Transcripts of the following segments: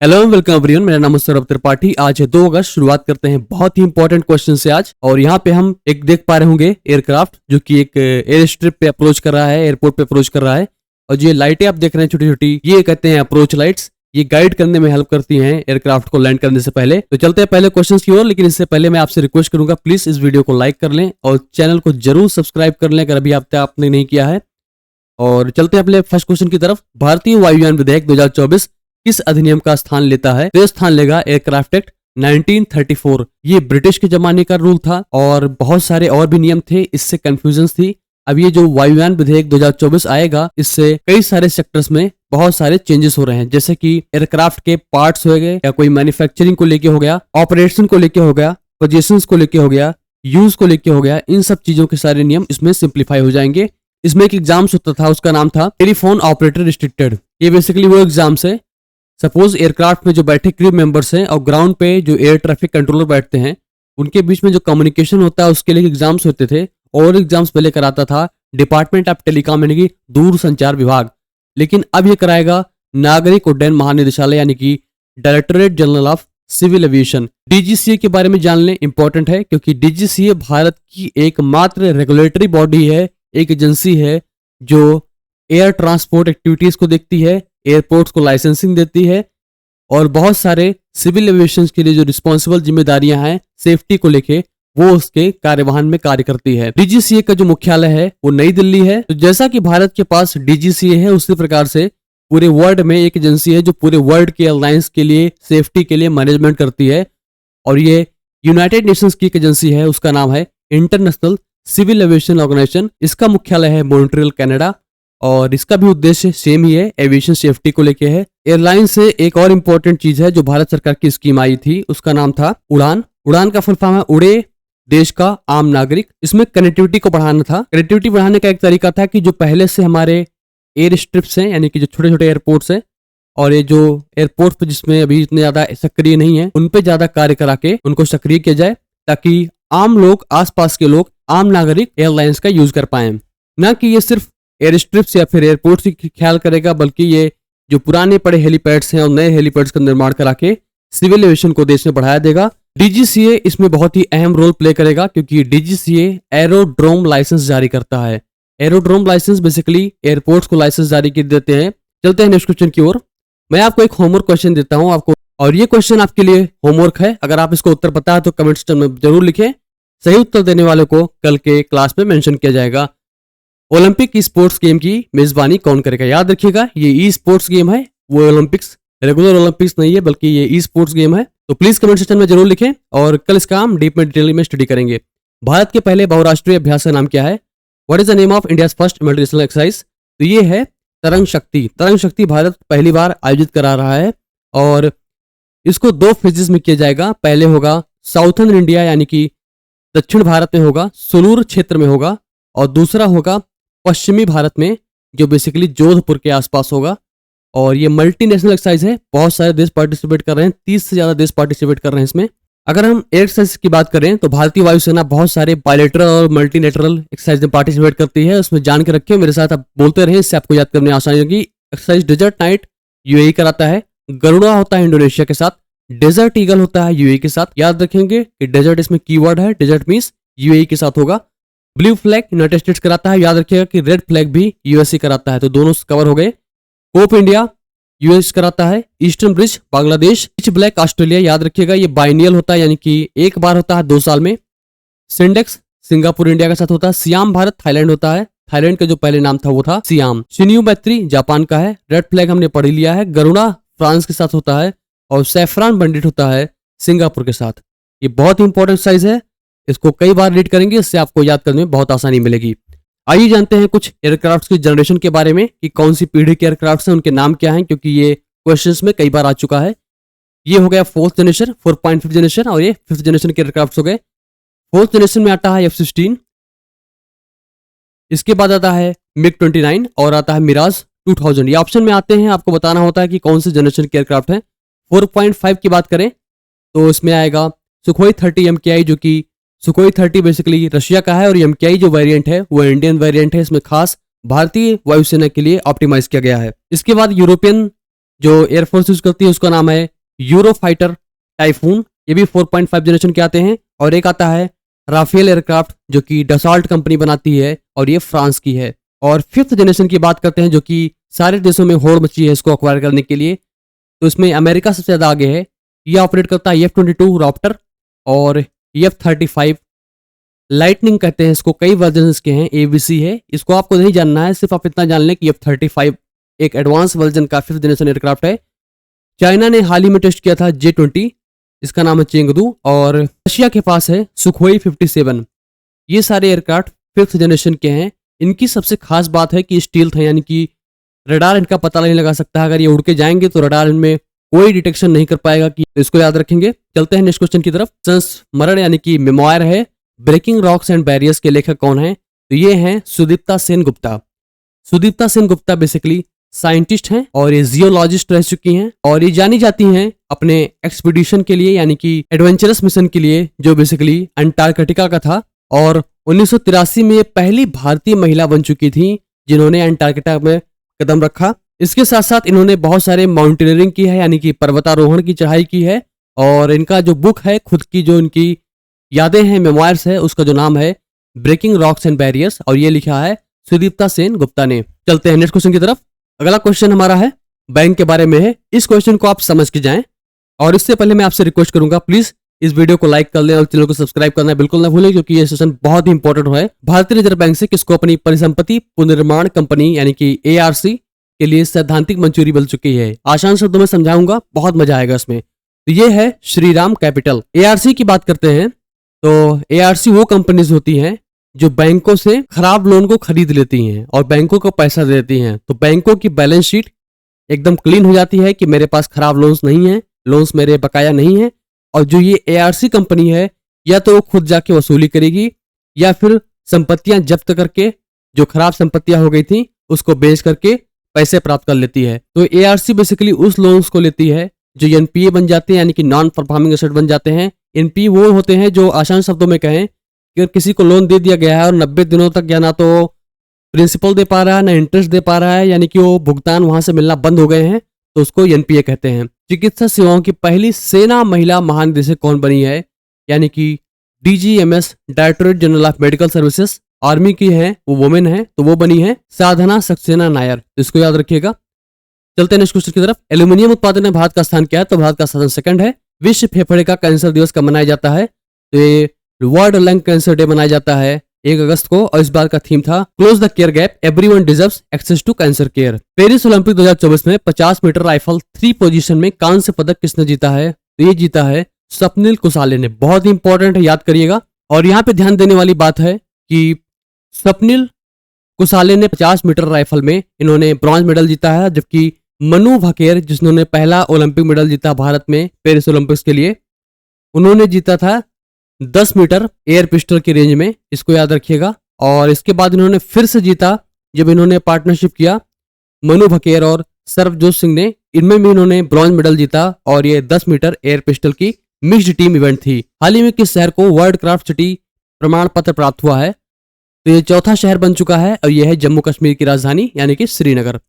Hello welcome everyone, मेरा नाम है सौरभ त्रिपाठी। आज है 2 अगस्त। शुरुआत करते हैं बहुत ही इंपॉर्टेंट क्वेश्चन से आज। और यहाँ पे हम एक देख पा रहे होंगे एयरक्राफ्ट जो कि एक एयर स्ट्रिप पे अप्रोच कर रहा है, एयरपोर्ट पे अप्रोच कर रहा है। और जो ये लाइटें आप देख रहे हैं छोटी छोटी, ये कहते हैं अप्रोच लाइट्स। ये गाइड करने में हेल्प करती हैं एयरक्राफ्ट को लैंड करने से पहले। तो चलते हैं पहले क्वेश्चन की ओर, लेकिन इससे पहले मैं आपसे रिक्वेस्ट करूंगा प्लीज इस वीडियो को लाइक कर लें और चैनल को जरूर सब्सक्राइब कर लें अगर अभी आपने नहीं किया है। और चलते हैं अपने फर्स्ट क्वेश्चन की तरफ। भारतीय वायुयान विधेयक 2024 किस अधिनियम का स्थान लेता है? तो स्थान लेगा एयरक्राफ्ट एक्ट 1934। ये ब्रिटिश के जमाने का रूल था और बहुत सारे और भी नियम थे, इससे कंफ्यूजन थी। अब ये जो वायुयान विधेयक 2024 आएगा, इससे कई सारे सेक्टर्स में बहुत सारे चेंजेस हो रहे हैं, जैसे कि एयरक्राफ्ट के पार्ट्स हो गए, या कोई मैन्युफैक्चरिंग को लेके हो गया, ऑपरेशन को लेके हो गया, पोजीशंस को लेके हो गया, यूज को लेके हो गया। इन सब चीजों के सारे नियम इसमें सिंप्लीफाई हो जाएंगे। इसमें एक एग्जाम्स होता था, उसका नाम था टेलीफोन ऑपरेटर रिस्ट्रिक्टेड। ये बेसिकली वो एग्जाम्स है। सपोज एयरक्राफ्ट में जो बैठे क्रू मेंबर्स हैं और ग्राउंड पे जो एयर ट्रैफिक कंट्रोलर बैठते हैं, उनके बीच में जो कम्युनिकेशन होता है उसके लिए एग्जाम्स होते थे। और एग्जाम्स पहले कराता था डिपार्टमेंट ऑफ टेलीकॉम यानी कि दूर संचार विभाग, लेकिन अब ये कराएगा नागरिक उड्डयन महानिदेशालय यानी कि directorate general of civil aviation. DGCA के बारे में जान लें, इंपॉर्टेंट है, क्योंकि डीजीसीए भारत की एकमात्र रेगुलेटरी बॉडी है, एक एजेंसी है जो एयर ट्रांसपोर्ट एक्टिविटीज को देखती है, एयरपोर्ट्स को लाइसेंसिंग देती है और बहुत सारे सिविल एविएशन के लिए जो रिस्पॉन्सिबल जिम्मेदारियां हैं सेफ्टी को लेके, वो उसके कार्यवाहन में कार्य करती है। डीजीसीए का जो मुख्यालय है वो नई दिल्ली है। तो जैसा कि भारत के पास डीजीसीए है, उसी प्रकार से पूरे वर्ल्ड में एक एजेंसी है जो पूरे वर्ल्ड के एयरलाइंस के लिए सेफ्टी के लिए मैनेजमेंट करती है। और ये यूनाइटेड नेशंस की एक एजेंसी है, उसका नाम है इंटरनेशनल सिविल एविएशन ऑर्गेनाइजेशन। इसका मुख्यालय है मॉन्ट्रियल, कनाडा। और इसका भी उद्देश्य सेम ही है, एविएशन सेफ्टी को लेके है। एयरलाइन से एक और इंपॉर्टेंट चीज है जो भारत सरकार की स्कीम आई थी, उसका नाम था उड़ान। उड़ान का फुल फॉर्म है उड़े देश का आम नागरिक। इसमें कनेक्टिविटी को बढ़ाना था। कनेक्टिविटी बढ़ाने का एक तरीका था कि जो पहले से हमारे एयर स्ट्रिप्स हैं, यानी कि जो छोटे छोटे एयरपोर्ट्स हैं, और ये जो एयरपोर्ट पे जिसमें अभी इतने ज्यादा सक्रिय नहीं है, उन पे ज्यादा कार्य करा के उनको सक्रिय किया जाए, ताकि आम लोग, आसपास के लोग, आम नागरिक एयरलाइंस का यूज कर पाए। ना कि ये सिर्फ एयर स्ट्रिप्स या फिर एयरपोर्ट्स की ख्याल करेगा, बल्कि ये जो पुराने पड़े हेलीपैड्स हैं और नए हेलीपैड्स का निर्माण करा के सिविल एविएशन को देश में बढ़ाया देगा। डीजीसीए इसमें बहुत ही अहम रोल प्ले करेगा, क्योंकि डीजीसीए एरोड्रोम लाइसेंस जारी करता है। एरोड्रोम लाइसेंस बेसिकली एयरपोर्ट्स को लाइसेंस जारी कर देते हैं। चलते हैं नेक्स्ट क्वेश्चन की ओर। मैं आपको एक होमवर्क क्वेश्चन देता हूं आपको, और ये क्वेश्चन आपके लिए होमवर्क है। अगर आप इसको उत्तर पता है तो कमेंट सेक्शन में जरूर लिखें। सही उत्तर देने वाले को कल के क्लास में मेंशन किया जाएगा। ओलंपिक स्पोर्ट्स गेम की मेजबानी कौन करेगा? याद रखिएगा, ये ई स्पोर्ट्स गेम है, वो ओलंपिक्स, रेगुलर ओलंपिक्स नहीं है, बल्कि ये ई स्पोर्ट्स गेम है। तो प्लीज कमेंट सेक्शन में जरूर लिखें और कल इसका हम डीप में डिटेल में स्टडी करेंगे। भारत के पहले बहुराष्ट्रीय अभ्यास का नाम क्या है? What is the name of India's first military exercise? तो ये है तरंग शक्ति। तरंग शक्ति भारत पहली बार आयोजित करा रहा है और इसको 2 फेजेस में किया जाएगा। पहले होगा साउथर्न इंडिया यानी कि दक्षिण भारत में होगा, सुलूर क्षेत्र में होगा, और दूसरा होगा पश्चिमी भारत में, जो बेसिकली जोधपुर के आसपास होगा। और ये मल्टीनेशनल एक्सरसाइज है, बहुत सारे देश पार्टिसिपेट कर रहे हैं, 30 से ज्यादा देश पार्टिसिपेट कर रहे हैं इसमें। अगर हम एयर एक्सरसाइज की बात करें तो भारतीय वायुसेना बहुत सारे बायलैटरल और मल्टीलेटरल एक्सरसाइज में पार्टिसिपेट करती है। उसमें जान के रखें, मेरे साथ आप बोलते रहें, इससे आपको याद करने आसानी होगी। एक्सरसाइज डेजर्ट नाइट यूएई कराता है, गरुड़ा होता है इंडोनेशिया के साथ, डेजर्ट ईगल होता है यूएई के साथ। याद रखेंगे कि डेजर्ट इसमें कीवर्ड है, डेजर्ट मींस यूएई के साथ होगा। ब्लू फ्लैग यूनाइटेड स्टेट्स कराता है। याद रखिएगा कि रेड फ्लैग भी यूएसए कराता है, तो दोनों कवर हो गए। कोप इंडिया यूएस कराता है। Eastern bridge Bangladesh. Pitch black Australia. याद रखिएगा ये बाइनियल होता है, यानी कि एक बार होता है 2 साल में। सिंडेक्स सिंगापुर इंडिया के साथ होता है। सियाम भारत थाईलैंड होता है, थाईलैंड का जो पहले नाम था वो था सियाम। शिन्यू मैत्री जापान का है। रेड फ्लैग हमने पढ़ लिया है। गरुड़ा फ्रांस के साथ होता है और सैफरान बंडिट होता है सिंगापुर के साथ। ये बहुत इंपॉर्टेंट साइज है, इसको कई बार रीड करेंगे, इससे आपको याद करने में बहुत आसानी मिलेगी। आइए जानते हैं कुछ एयरक्राफ्ट की जनरेशन के बारे में कि कौन सी पीढ़ी के एयरक्राफ्ट हैं, उनके नाम क्या हैं, क्योंकि ये क्वेश्चंस में कई बार आ चुका है। ये हो गया 4th जनरेशन, 4.5 जनरेशन, और ये 5th जनरेशन के एयरक्राफ्ट हो गए। 4th जनरेशन में आता है F-16, इसके बाद आता है MiG-29 और आता है मिराज 2000। ये ऑप्शन में आते हैं, आपको बताना होता है कि कौन से जनरेशन के एयरक्राफ्ट हैं। 4.5 की बात करें तो इसमें आएगा सुखोई 30 MKI, जो कि सुखोई 30 बेसिकली रशिया का है, और MKI जो वेरिएंट है वो इंडियन वेरिएंट है। इसमें खास भारतीय वायुसेना के लिए ऑप्टिमाइज किया गया है। इसके बाद यूरोपियन जो एयरफोर्स यूज करती है उसका नाम है यूरोफाइटर टाइफून, ये भी 4.5 जनरेशन के आते हैं। और एक आता है राफेल एयरक्राफ्ट जो कि डसॉल्ट कंपनी बनाती है और ये फ्रांस की है। और 5th जनरेशन की बात करते हैं जो कि सारे देशों में होड़ मची है इसको अक्वायर करने के लिए, तो इसमें अमेरिका सबसे ज़्यादा आगे है। ये ऑपरेट करता है F-22 रॉप्टर और F-35 लाइटनिंग कहते हैं इसको, कई वर्जन के हैं, ABC है। इसको आपको नहीं जानना है, सिर्फ आप इतना जान लें कि F-35 एक एडवांस वर्जन का 5th जनरेशन एयरक्राफ्ट है। चाइना ने हाल ही में टेस्ट किया था J-20, इसका नाम है चेंगदू। और रशिया के पास है सुखोई 57। ये सारे एयरक्राफ्ट 5th जनरेशन के हैं। इनकी सबसे खास बात है कि स्टील्थ है, यानी कि रडार इनका पता नहीं लगा सकता। अगर ये उड़ के जाएंगे तो रडार इनमें कोई डिटेक्शन नहीं कर पाएगा, कि इसको याद रखेंगे। चलते हैं नेक्स्ट क्वेश्चन की तरफ। संस्मरण यानी कि मेमोयर है ब्रेकिंग रॉक्स एंड बैरियर्स के लेखक कौन है? तो ये हैं सुदीप्ता सेन गुप्ता। सुदीप्ता सेन गुप्ता बेसिकली साइंटिस्ट हैं और ये जियोलॉजिस्ट रह चुकी हैं और ये जानी जाती हैं अपने एक्सपीडिशन के लिए, यानी कि एडवेंचरस मिशन के लिए, जो बेसिकली अंटार्कटिका का था। और 1983 में ये पहली भारतीय महिला बन चुकी थी जिन्होंने अंटार्कटिका में कदम रखा। इसके साथ साथ इन्होंने बहुत सारे माउंटेनियरिंग की है, यानी कि पर्वतारोहण की चढ़ाई की है। और इनका जो बुक है, खुद की जो इनकी यादें हैं, मेमोयर्स है, उसका जो नाम है ब्रेकिंग रॉक्स एंड बैरियर्स, और ये लिखा है सुदीप्ता सेन गुप्ता ने। चलते हैं नेक्स्ट क्वेश्चन की तरफ। अगला क्वेश्चन हमारा है बैंक के बारे में है। इस क्वेश्चन को आप समझ के जाएं, और इससे पहले मैं आपसे रिक्वेस्ट करूंगा प्लीज इस वीडियो को लाइक कर लें और चैनल को सब्सक्राइब करना बिल्कुल ना भूलें, क्योंकि ये सेशन बहुत ही इंपॉर्टेंट है। भारतीय रिजर्व बैंक से किसको अपनी परिसंपत्ति पुनर्निर्माण कंपनी यानी कि ARC के लिए सैद्धांतिक मंजूरी मिल चुकी है? आसान शब्दों में समझाऊंगा, बहुत मजा आएगा इसमें। तो ये है श्रीराम कैपिटल। ARC की बात करते हैं तो ARC वो कंपनीज होती हैं जो बैंकों से खराब लोन को खरीद लेती हैं और बैंकों को पैसा देती हैं। तो बैंकों की बैलेंस शीट एकदम क्लीन हो जाती है कि मेरे पास खराब लोन्स नहीं है, लोन्स मेरे बकाया नहीं है। और जो ये ARC कंपनी है, या तो वो खुद जाके वसूली करेगी या फिर संपत्तियां जब्त करके, जो खराब संपत्तियां हो गई थी उसको बेच करके पैसे प्राप्त कर लेती है। तो ARC बेसिकली उस लोन्स को लेती है जो NPA बन जाते हैं, यानी कि नॉन परफॉर्मिंग एसेट बन जाते हैं। NPA वो होते हैं जो, आसान शब्दों में कहें, कि अगर किसी को लोन दे दिया गया है और 90 दिनों तक या ना तो प्रिंसिपल दे पा रहा है ना इंटरेस्ट दे पा रहा है, यानी कि वो भुगतान वहां से मिलना बंद हो गए हैं, तो उसको NPA कहते हैं। चिकित्सा सेवाओं की पहली सेना महिला महानिदेशक कौन बनी है? यानी कि DGMS directorate general of medical services, army की है, वो वुमेन है, तो वो बनी है साधना सक्सेना नायर। इसको याद रखिएगा। चलते हैं नेक्स्ट क्वेश्चन की तरफ। एल्यूमिनियम उत्पादन में भारत का स्थान क्या है? तो भारत का स्थान सेकंड है। विश्व फेफड़े का कैंसर दिवस कब मनाया जाता है? तो ये वर्ल्ड लंग कैंसर डे मनाया जाता है 1 अगस्त को, और इस बार का थीम था close the care gap, everyone deserves access to cancer care. Paris Olympic 2024 में 50 मीटर राइफल 3 पोजीशन में कांस्य पदक किसने जीता है? तो ये जीता है स्वप्निल कुसाले ने। बहुत ही इंपॉर्टेंट है, याद करिएगा। और यहाँ पे ध्यान देने वाली बात है कि स्वप्निल कुसाले ने 50 मीटर राइफल में इन्होंने ब्रॉन्ज मेडल जीता है, जबकि मनु भाकेर जिन्होंने पहला ओलंपिक मेडल जीता भारत में पेरिस ओलंपिक्स के लिए, उन्होंने जीता था 10 मीटर एयर पिस्टल की रेंज में। इसको याद रखिएगा। और इसके बाद इन्होंने फिर से जीता जब इन्होंने पार्टनरशिप किया मनु भाकेर और सर्वजोत सिंह ने, इनमें भी इन्होंने ब्रॉन्ज मेडल जीता, और ये 10 मीटर एयर पिस्टल की मिक्स्ड टीम इवेंट थी। हाल ही में किस शहर को वर्ल्ड क्राफ्ट सिटी प्रमाण पत्र प्राप्त हुआ है? तो ये चौथा शहर बन चुका है और यह है जम्मू कश्मीर की राजधानी यानी कि श्रीनगर।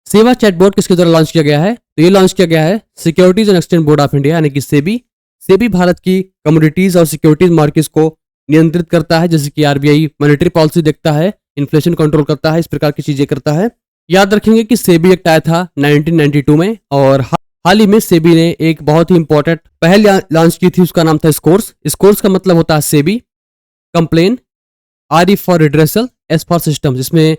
सेवा चैटबॉट किसके द्वारा लॉन्च किया गया है? तो ये लॉन्च किया गया है securities and exchange board of India यानी कि सेबी। सेबी भारत की कमोडिटीज और सिक्योरिटीज मार्केट्स को नियंत्रित करता है, जैसे कि RBI मॉनेटरी पॉलिसी देखता है, इन्फ्लेशन कंट्रोल करता है, इस प्रकार की चीजें करता है। याद रखेंगे कि सेबी एक्ट आया था 1992 में, और हाल ही में सेबी ने एक बहुत ही इंपॉर्टेंट पहल लॉन्च की थी, उसका नाम था स्कोर्स। स्कोर्स का मतलब होता है SEBI complain, RE for redressal, S for system, जिसमें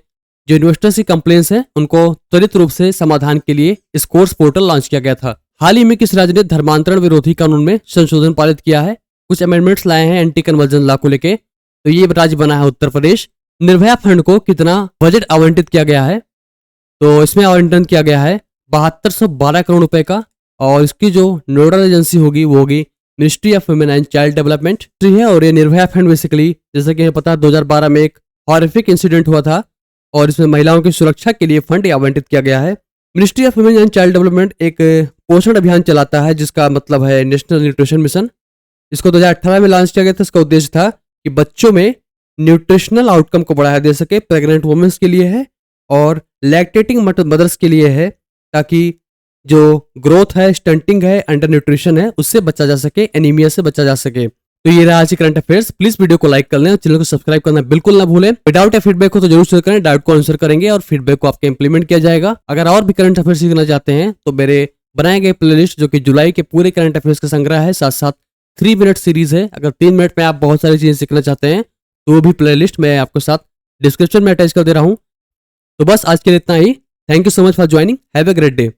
जो इन्वेस्टर्स की कंप्लेंट्स हैं उनको त्वरित रूप से समाधान के लिए स्कोर्स पोर्टल लॉन्च किया गया था। हाल ही में किस राज्य ने धर्मांतरण विरोधी कानून में संशोधन पारित किया है? कुछ अमेंडमेंट्स लाए हैं एंटी कन्वर्जन लॉ को लेके, तो ये राज्य बना है उत्तर प्रदेश। निर्भया फंड को कितना बजट आवंटित किया गया है? तो इसमें आवंटन किया गया है 7212 करोड़ रुपए का, और इसकी जो नोडल एजेंसी होगी वो होगी ministry of women and child development है। और ये निर्भया फंड बेसिकली, जैसे कि हमें पता है 2012 में एक हॉरिफिक इंसिडेंट हुआ था और इसमें महिलाओं की सुरक्षा के लिए फंड आवंटित किया गया है। Ministry of women and child development एक पोषण अभियान चलाता है जिसका मतलब है नेशनल न्यूट्रिशन मिशन। इसको 2018 में लॉन्च किया गया था। इसका उद्देश्य था कि बच्चों में न्यूट्रिशनल आउटकम को बढ़ावा दे सके, प्रेग्नेंट वुमेन्स के लिए है और लैक्टेटिंग मदर्स के लिए है, ताकि जो ग्रोथ है, स्टंटिंग है, अंडर न्यूट्रिशन है, उससे बचा जा सके, एनीमिया से बचा जा सके। तो ये रहा आज की करंट अफेयर्स। प्लीज वीडियो को लाइक कर लें और चैनल को सब्सक्राइब करना बिल्कुल ना भूलें। डाउट या फीडबैक हो तो जरूर शेयर करें, डाउट को आंसर करेंगे और फीडबैक को आपके इंप्लीमेंट किया जाएगा। अगर और भी करंट अफेयर्स सीखना चाहते हैं तो मेरे बनाए गए प्लेलिस्ट जो कि जुलाई के पूरे करंट अफेयर्स का संग्रह है, साथ साथ 3 मिनट सीरीज है। अगर 3 मिनट में आप बहुत सारी चीजें सीखना चाहते हैं तो वो भी प्लेलिस्ट मैं आपको साथ डिस्क्रिप्शन में अटैच कर दे रहा हूँ। तो बस आज के लिए इतना ही। Thank you so much for joining. Have a great day.